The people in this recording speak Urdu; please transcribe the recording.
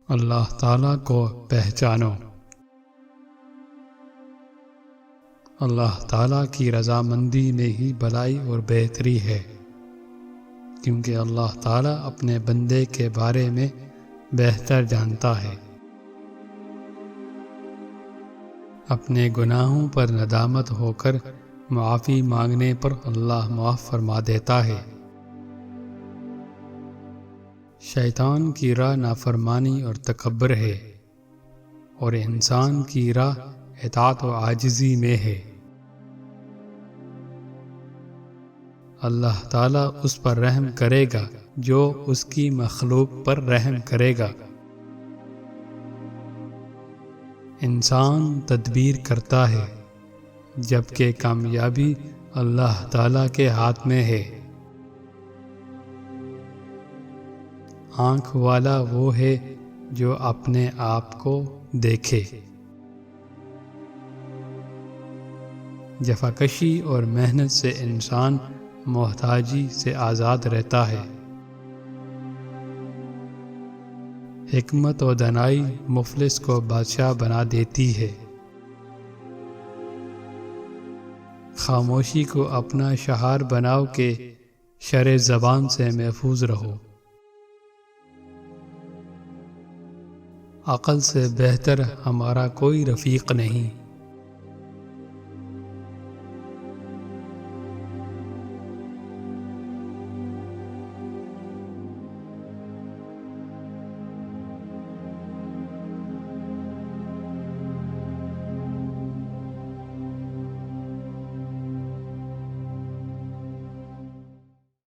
اللہ تعالیٰ کو پہچانو۔ اللہ تعالیٰ کی رضامندی میں ہی بھلائی اور بہتری ہے، کیونکہ اللہ تعالیٰ اپنے بندے کے بارے میں بہتر جانتا ہے۔ اپنے گناہوں پر ندامت ہو کر معافی مانگنے پر اللہ معاف فرما دیتا ہے۔ شیطان کی راہ نافرمانی اور تکبر ہے، اور انسان کی راہ اطاعت و عاجزی میں ہے۔ اللہ تعالیٰ اس پر رحم کرے گا جو اس کی مخلوق پر رحم کرے گا۔ انسان تدبیر کرتا ہے، جبکہ کامیابی اللہ تعالیٰ کے ہاتھ میں ہے۔ آنکھ والا وہ ہے جو اپنے آپ کو دیکھے۔ جفاکشی اور محنت سے انسان محتاجی سے آزاد رہتا ہے۔ حکمت و دانائی مفلس کو بادشاہ بنا دیتی ہے۔ خاموشی کو اپنا شعار بناؤ کہ شر زبان سے محفوظ رہو۔ عقل سے بہتر ہمارا کوئی رفیق نہیں۔